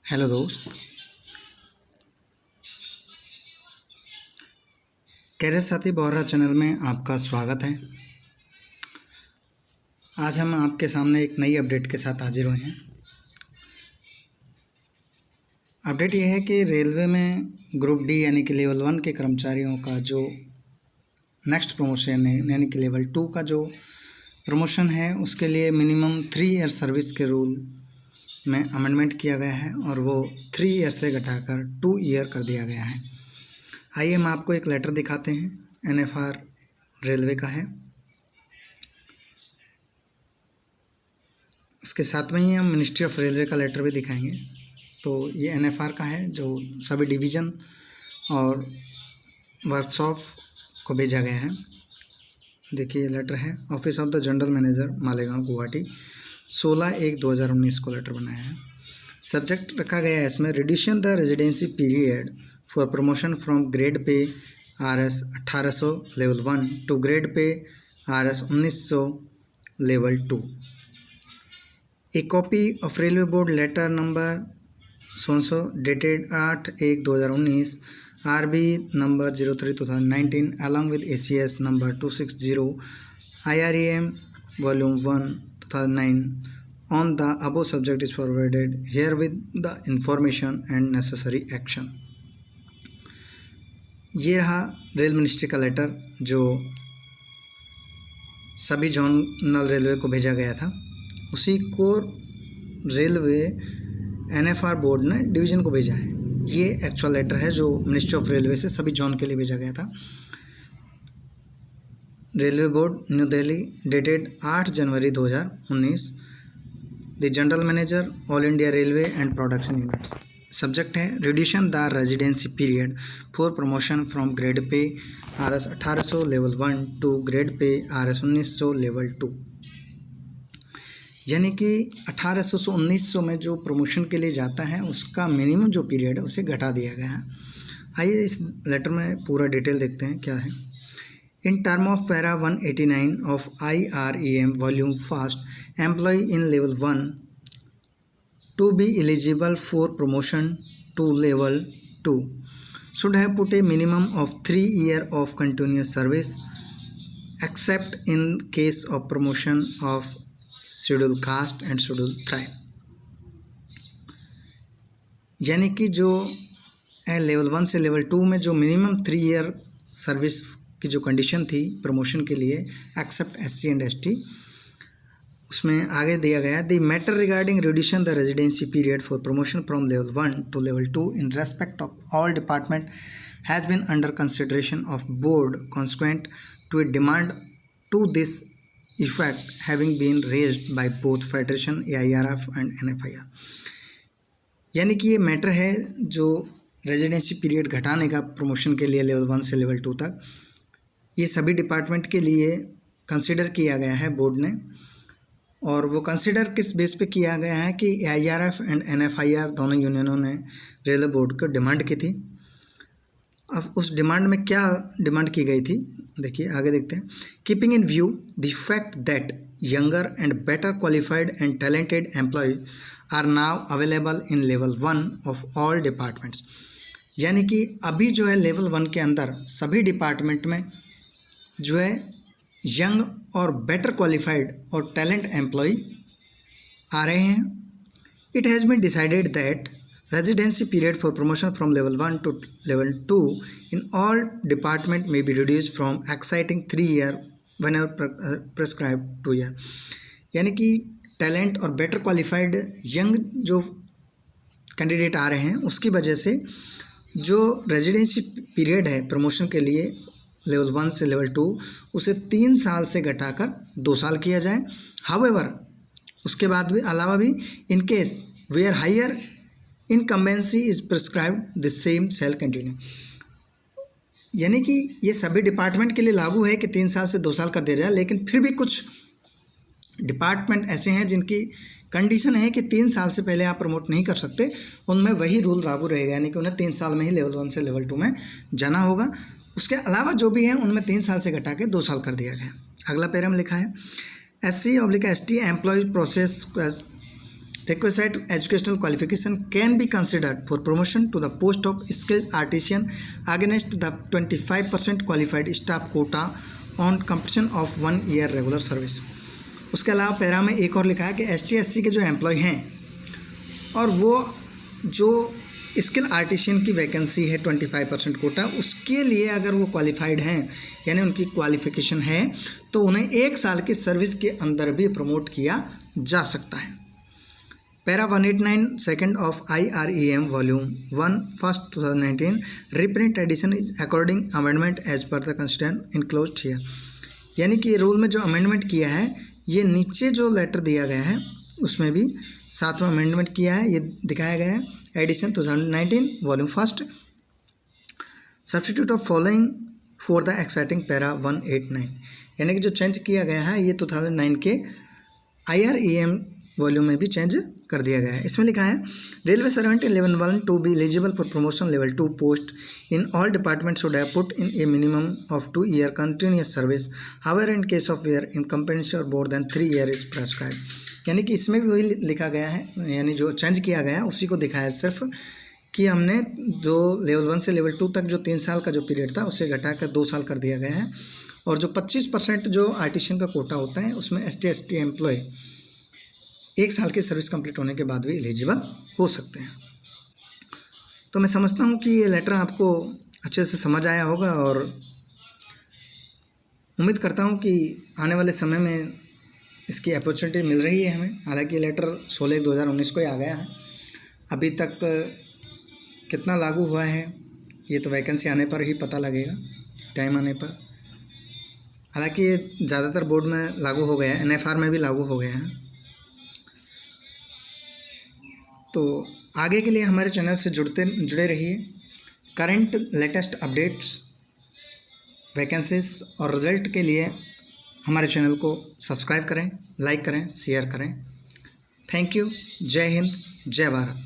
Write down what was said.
Hello दोस्त, career साथी Bohra channel में आपका स्वागत है। आज हम आपके सामने एक नई अपडेट के साथ हाजिर हुए हैं। अपडेट यह है कि रेलवे में ग्रुप डी यानी कि लेवल 1 के कर्मचारियों का जो नेक्स्ट प्रमोशन है यानी कि लेवल 2 का जो प्रमोशन है उसके लिए मिनिमम 3 ईयर सर्विस के रूल में अमेंडमेंट किया गया है और वो 3 ईयर से घटाकर 2 ईयर कर दिया गया है। आइए हम आपको एक लेटर दिखाते हैं, एनएफआर रेलवे का है। उसके साथ में ही हम मिनिस्ट्री ऑफ रेलवे का लेटर भी दिखाएंगे। तो ये एनएफआर का है जो सभी डिवीज़न और वर्कशॉप को भेजा गया है। देखिए ये लेटर है, office of the general manager Malegaon Guwahati, 16/1/2019 को लेटर बनाया है। सब्जेक्ट रखा गया है इसमें, reduction the residency period for promotion from grade pay RS 1800 level 1 to grade pay RS 1900 level 2। A copy of Railway Board letter number so dated 8/1/2019 RB number 03/2019 along with ACS number 260 IREM volume 1 2009 on the above subject is forwarded here with the information and necessary action। ये रहा rail ministry का letter जो सभी zonal railway को भेजा गया था। उसी को रेलवे एनएफआर बोर्ड ने डिवीज़न को भेजा है। ये एक्चुअल लेटर है जो मिनिस्ट्री ऑफ रेलवे से सभी जोन के लिए भेजा गया था। Railway board new Delhi dated 8 जनवरी 2019। The general manager all India railway and production units. Subject है reduction the residency period for promotion from grade pay RS 1800 level 1 to grade pay RS 1900 level 2। यानी कि 1800 से 1900 में जो प्रमोशन के लिए जाता है उसका मिनिमम जो पीरियड है उसे घटा दिया गया है। आइए इस लेटर में पूरा डिटेल देखते हैं क्या है। इन टर्म ऑफ पैरा 189 ऑफ IREM volume first, employee in level 1 to be eligible for promotion to level 2 should have put a minimum of 3 years of continuous service except in case of promotion of schedule caste and schedule tribe। यानी कि जो level 1 से level 2 में जो minimum 3 year service की जो condition थी promotion के लिए एक्सेप्ट SC एंड ST, उसमें आगे दिया गया the matter regarding reduction the residency period for promotion from level 1 to level 2 in respect of all department has been under consideration of board consequent to a demand to this effect having been raised by both federation AIRF and NFIR। यानी कि ये matter है जो residency period घटाने का promotion के लिए level 1 से लेवल 2 तक, ये सभी डिपार्टमेंट के लिए कंसिडर किया गया है बोर्ड ने। और वो कंसिडर किस बेस पे किया गया है कि AIRF एंड NFIR दोनों यूनियनों ने रेलवे बोर्ड को डिमांड की थी। अब उस डिमांड में क्या डिमांड की गई थी देखिए आगे देखते हैं। Keeping in view the fact that younger and better qualified and talented employee are now available in level 1 of all departments. यानी कि अभी जो है लेवल 1 के अंदर सभी डिपार्टमेंट में जो है यंग और बेटर क्वालिफाइड और टैलेंट एम्प्लॉय आ रहे हैं। It has been decided that residency period for promotion from level 1 to level 2 in all department में be reduced from exciting 3 year whenever prescribed 2 year. यानी कि टैलेंट और better qualified young जो candidate आ रहे हैं उसकी वजह से जो रेजिडेंसी पीरियड है प्रमोशन के लिए लेवल 1 से लेवल 2 उसे 3 साल से घटाकर 2 साल किया जाए। हाउएवर उसके बाद भी अलावा भी in case where higher incumbency is prescribed the same shall continue. यानी कि ये सभी डिपार्टमेंट के लिए लागू है कि 3 साल से 2 साल कर दिया जाए, लेकिन फिर भी कुछ डिपार्टमेंट ऐसे हैं जिनकी कंडीशन है कि 3 साल से पहले आप प्रमोट नहीं कर सकते, उनमें वही रूल लागू रहेगा। यानी कि उन्हें 3 साल में ही लेवल 1 से लेवल 2 में जाना होगा। उसके अलावा जो भी हैं उनमें 3 साल से घटा के 2 साल कर दिया गया। अगला पैरा में लिखा है SC/ST employee process requisite educational qualification can be considered for promotion to the post of skilled artisan against the 25% qualified staff quota on completion of 1 year regular service। उसके अलावा पैरा में एक और लिखा है कि ST/SC के जो एम्प्लॉय हैं और वो जो स्किल आर्टिशियन की वैकेंसी है 25% कोटा, उसके लिए अगर वो क्वालिफाइड हैं यानी उनकी क्वालिफिकेशन है तो उन्हें 1 साल की सर्विस के अंदर भी प्रमोट किया जा सकता है। Para 189 second of IREM volume 1 first 2019 reprint edition is according amendment as per the constitution enclosed here. यानी कि ये रूल में जो अमेंडमेंट किया है, ये नीचे जो लेटर दिया गया है उसमें भी 7वां अमेंडमेंट किया है, ये दिखाया गया है। Edition 2019 volume first substitute of following for the exciting para 189, यानी कि जो चेंज किया गया है ये 2009 के IREM वॉल्यूम में भी चेंज कर दिया गया है। इसमें लिखा है railway servant in level 1 to be eligible for promotion level 2 post in all department should have put in a minimum of 2 year continuous service, however in case of where incompetency और more than 3 year is prescribed. यानी कि इसमें भी वही लिखा गया है, यानी जो चेंज किया गया है उसी को दिखाया सिर्फ कि हमने जो लेवल 1 से लेवल 2 तक जो 3 साल का जो पीरियड था उसे घटाकर 2 साल कर दिया गया है। और जो 25% जो आर्टिशियन का कोटा होता है उसमें ST/ST एम्प्लॉय 1 साल की सर्विस कंप्लीट होने के बाद भी एलिजिबल हो सकते हैं। तो मैं समझता हूँ कि ये लेटर आपको अच्छे से समझ आया होगा और उम्मीद करता हूँ कि आने वाले समय में इसकी अपॉर्चुनिटी मिल रही है हमें। हालांकि ये लेटर 16/2019 को ही आ गया है, अभी तक कितना लागू हुआ है ये तो वैकेंसी आने पर ही पता लगेगा, टाइम आने पर। हालांकि ये ज़्यादातर बोर्ड में लागू हो गया है, NFR में भी लागू हो गया है। तो आगे के लिए हमारे चैनल से जुड़े रहिए। करंट लेटेस्ट अपडेट्स, वैकेंसीज और रिज़ल्ट के लिए हमारे चैनल को सब्सक्राइब करें, लाइक करें, शेयर करें। Thank you. जय हिंद, जय भारत।